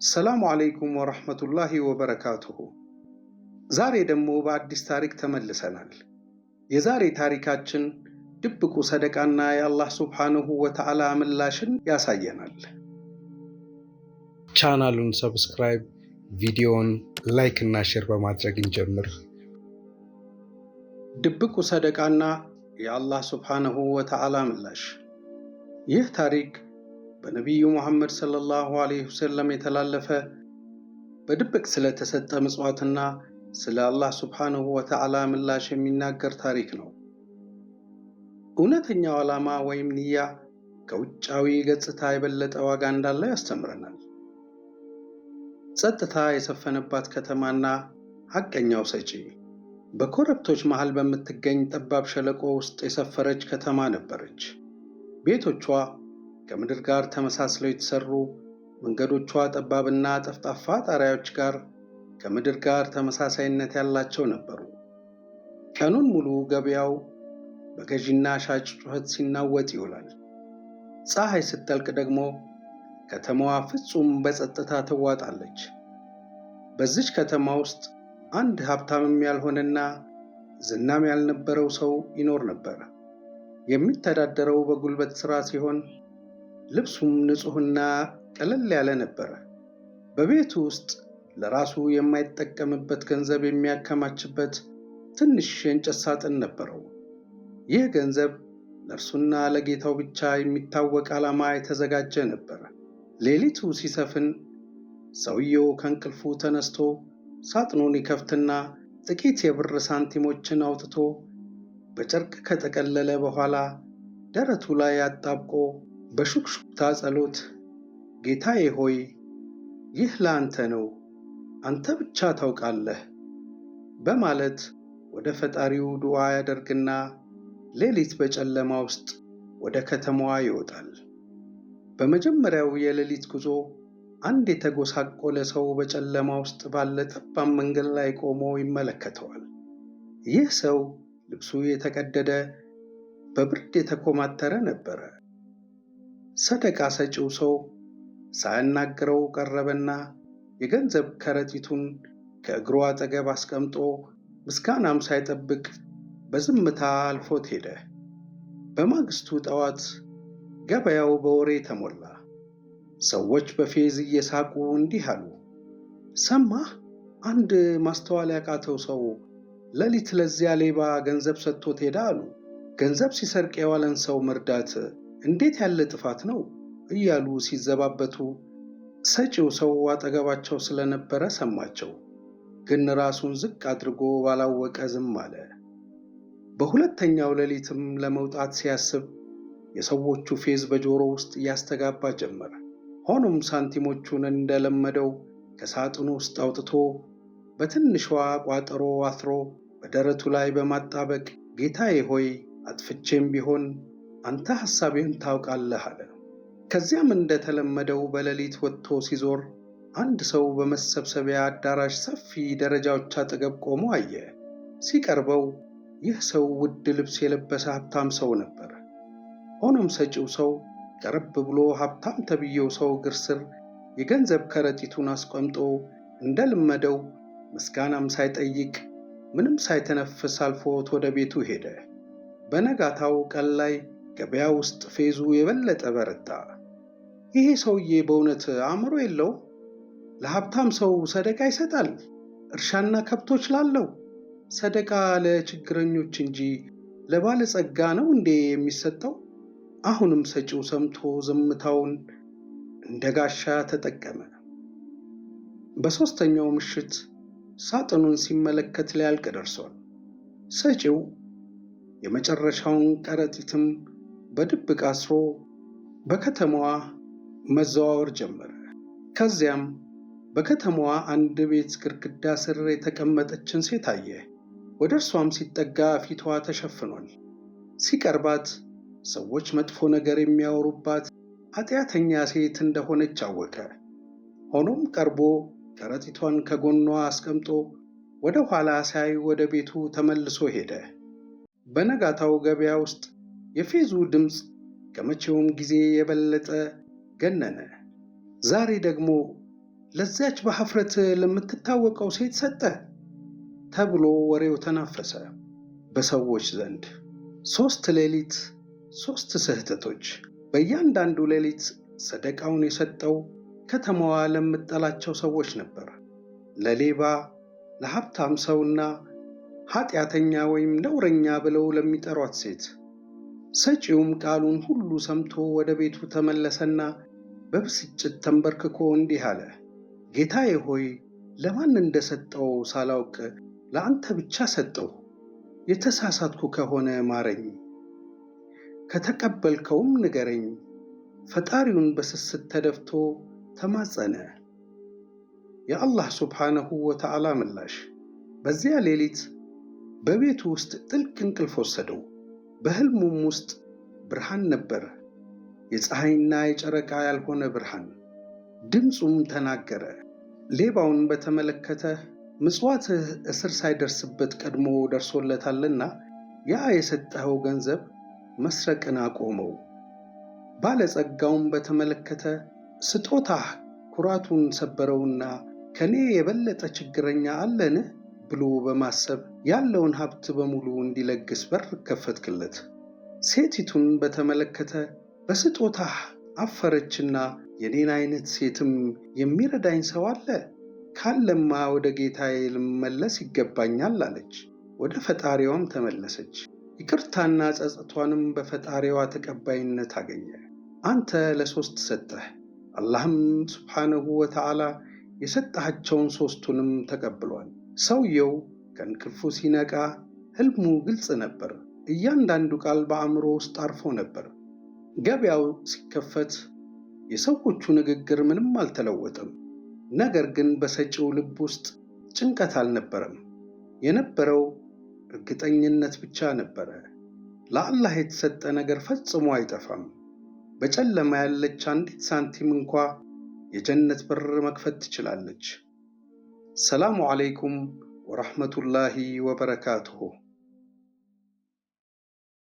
ሰላሙ አለይኩም ወራህመቱላሂ ወበረካቱሁ። ዛሬ ደግሞ በአዲስ ታሪክ ተመልሰናል። የዛሬ ታሪካችን ድብቁ ሰደቃና የአላህ ሱብሓነሁ ወተዓላ ምላሽን ያሳየናል። ቻናሉን ሰብስክራይብ፣ ቪዲዮውን ላይክ እና ሼር በማድረግ እንጀምር። ድብቁ ሰደቃና የአላህ ሱብሓነሁ ወተዓላ ምላሽ። ይህ ታሪክ በነቢዩ ሙሐመድ ሰለላሁ ዐለይሂ ወሰለም የተላለፈ በድብቅ ስለተሰጠ ምጽዋትና ስለ አላህ ሱብሓነሁ ወተዓላ ምላሽ የሚናገር ታሪክ ነው። እውነተኛው ዓላማ ወይም ንያ ከውጫዊ ገጽታ የበለጠ ዋጋ እንዳለው ያስተምረናል። ጸጥታ የሰፈነባት ከተማና ሐቀኛው ሰጪ። በኮረብቶች መሃል በምትገኝ ጠባብ ሸለቆ ውስጥ የሰፈረች ከተማ ነበረች። ቤቶቿ ከምድር ጋር ተመሳስለው የተሰሩ፣ መንገዶቿ ጠባብና ጠፍጣፋ ጣሪያዎች ጋር ከምድር ጋር ተመሳሳይነት ያላቸው ነበሩ። ቀኑን ሙሉ ገበያው በገዢና ሻጭ ጩኸት ሲናወጥ ይውላል። ፀሐይ ስትጠልቅ ደግሞ ከተማዋ ፍጹም በጸጥታ ትዋጣለች። በዚች ከተማ ውስጥ አንድ ሀብታምም ያልሆነና ዝናም ያልነበረው ሰው ይኖር ነበር። የሚተዳደረው በጉልበት ሥራ ሲሆን ልብሱም ንጹሕና ቀለል ያለ ነበረ። በቤቱ ውስጥ ለራሱ የማይጠቀምበት ገንዘብ የሚያከማችበት ትንሽ የእንጨት ሳጥን ነበረው። ይህ ገንዘብ ለእርሱና ለጌታው ብቻ የሚታወቅ ዓላማ የተዘጋጀ ነበር። ሌሊቱ ሲሰፍን ሰውየው ከእንቅልፉ ተነስቶ ሳጥኑን ይከፍትና ጥቂት የብር ሳንቲሞችን አውጥቶ በጨርቅ ከጠቀለለ በኋላ ደረቱ ላይ አጣብቆ በሹክሹክታ ጸሎት፣ ጌታዬ ሆይ ይህ ለአንተ ነው፣ አንተ ብቻ ታውቃለህ በማለት ወደ ፈጣሪው ዱዓ ያደርግና ሌሊት በጨለማ ውስጥ ወደ ከተማዋ ይወጣል። በመጀመሪያው የሌሊት ጉዞ አንድ የተጎሳቆለ ሰው በጨለማ ውስጥ ባለ ጠባብ መንገድ ላይ ቆሞ ይመለከተዋል። ይህ ሰው ልብሱ የተቀደደ፣ በብርድ የተኮማተረ ነበረ። ሰደቃ ሰጪው ሰው ሳያናግረው ቀረበና የገንዘብ ከረጢቱን ከእግሩ አጠገብ አስቀምጦ ምስጋናም ሳይጠብቅ በዝምታ አልፎት ሄደ። በማግስቱ ጠዋት ገበያው በወሬ ተሞላ። ሰዎች በፌዝ እየሳቁ እንዲህ አሉ፣ ሰማህ? አንድ ማስተዋል ያቃተው ሰው ሌሊት ለዚያ ሌባ ገንዘብ ሰጥቶት ሄዳ አሉ። ገንዘብ ሲሰርቅ የዋለን ሰው መርዳት እንዴት ያለ ጥፋት ነው እያሉ ሲዘባበቱ ሰጪው ሰው አጠገባቸው ስለነበረ ሰማቸው፣ ግን ራሱን ዝቅ አድርጎ ባላወቀ ዝም አለ። በሁለተኛው ሌሊትም ለመውጣት ሲያስብ የሰዎቹ ፌዝ በጆሮ ውስጥ እያስተጋባ ጀመረ። ሆኖም ሳንቲሞቹን እንደለመደው ከሳጥኑ ውስጥ አውጥቶ በትንሿ ቋጠሮ አስሮ በደረቱ ላይ በማጣበቅ ጌታዬ ሆይ አጥፍቼም ቢሆን አንተ ሐሳቤን ታውቃለህ አለ። ከዚያም እንደተለመደው በሌሊት ወጥቶ ሲዞር አንድ ሰው በመሰብሰቢያ አዳራሽ ሰፊ ደረጃዎች አጠገብ ቆሞ አየ። ሲቀርበው ይህ ሰው ውድ ልብስ የለበሰ ሀብታም ሰው ነበር። ሆኖም ሰጪው ሰው ቀረብ ብሎ ሀብታም ተብዬው ሰው እግር ስር የገንዘብ ከረጢቱን አስቀምጦ እንደለመደው ምስጋናም ሳይጠይቅ ምንም ሳይተነፍስ አልፎት ወደ ቤቱ ሄደ። በነጋታው ቀን ላይ ገበያ ውስጥ ፌዙ የበለጠ በረታ። ይሄ ሰውዬ በእውነት አእምሮ የለው? ለሀብታም ሰው ሰደቃ ይሰጣል? እርሻና ከብቶች ላለው ሰደቃ ለችግረኞች እንጂ ለባለጸጋ ነው እንዴ የሚሰጠው? አሁንም ሰጪው ሰምቶ ዝምታውን እንደ ጋሻ ተጠቀመ። በሦስተኛው ምሽት ሳጥኑን ሲመለከት ሊያልቅ ደርሷል። ሰጪው የመጨረሻውን ከረጢትም በድብቅ አስሮ በከተማዋ መዘዋወር ጀመረ። ከዚያም በከተማዋ አንድ ቤት ግድግዳ ስር የተቀመጠችን ሴት አየ። ወደ እርሷም ሲጠጋ ፊቷ ተሸፍኗል። ሲቀርባት ሰዎች መጥፎ ነገር የሚያወሩባት ኃጢአተኛ ሴት እንደሆነች አወቀ። ሆኖም ቀርቦ ከረጢቷን ከጎኗ አስቀምጦ ወደ ኋላ ሳይ ወደ ቤቱ ተመልሶ ሄደ። በነጋታው ገበያ ውስጥ የፌዙ ድምፅ ከመቼውም ጊዜ የበለጠ ገነነ። ዛሬ ደግሞ ለዚያች በሐፍረት ለምትታወቀው ሴት ሰጠ ተብሎ ወሬው ተናፈሰ በሰዎች ዘንድ። 3 ሌሊት 3 ስህተቶች። በእያንዳንዱ ሌሊት ሰደቃውን የሰጠው ከተማዋ ለምትጠላቸው ሰዎች ነበር። ለሌባ፣ ለሀብታም ሰውና ኃጢአተኛ ወይም ነውረኛ ብለው ለሚጠሯት ሴት። ሰጪውም ቃሉን ሁሉ ሰምቶ ወደ ቤቱ ተመለሰና በብስጭት ተንበርክኮ እንዲህ አለ፣ ጌታዬ ሆይ ለማን እንደሰጠው ሳላውቅ ለአንተ ብቻ ሰጠው። የተሳሳትኩ ከሆነ ማረኝ፣ ከተቀበልከውም ንገረኝ። ፈጣሪውን በስስት ተደፍቶ ተማጸነ። የአላህ ሱብሓነሁ ወተዓላ ምላሽ። በዚያ ሌሊት በቤቱ ውስጥ ጥልቅ እንቅልፍ ወሰደው። በሕልሙም ውስጥ ብርሃን ነበረ፣ የፀሐይና የጨረቃ ያልሆነ ብርሃን። ድምፁም ተናገረ። ሌባውን በተመለከተ ምጽዋትህ እስር ሳይደርስበት ቀድሞ ደርሶለታልና ያ የሰጠኸው ገንዘብ መስረቅን አቆመው። ባለጸጋውን በተመለከተ ስጦታህ ኩራቱን ሰበረውና ከኔ የበለጠ ችግረኛ አለን ብሎ በማሰብ ያለውን ሀብት በሙሉ እንዲለግስ በር ከፈትክለት። ሴቲቱን በተመለከተ በስጦታህ አፈረችና የኔን አይነት ሴትም የሚረዳኝ ሰው አለ? ካለማ ወደ ጌታዬ ልመለስ ይገባኛል አለች። ወደ ፈጣሪዋም ተመለሰች። ይቅርታና ጸጸቷንም በፈጣሪዋ ተቀባይነት አገኘ። አንተ ለ3 ሰጠህ፣ አላህም ሱብሓነሁ ወተዓላ የሰጣቸውን 3ቱንም ተቀብሏል። ሰውየው ከእንቅልፉ ሲነቃ ሕልሙ ግልጽ ነበር። እያንዳንዱ ቃል በአእምሮ ውስጥ አርፎ ነበር። ገበያው ሲከፈት የሰዎቹ ንግግር ምንም አልተለወጠም። ነገር ግን በሰጪው ልብ ውስጥ ጭንቀት አልነበረም። የነበረው እርግጠኝነት ብቻ ነበረ። ለአላህ የተሰጠ ነገር ፈጽሞ አይጠፋም። በጨለማ ያለች አንዲት ሳንቲም እንኳ የጀነት በር መክፈት ትችላለች። ሰላሙ ዓለይኩም ወረሕመቱላሂ ወበረካቱሁ።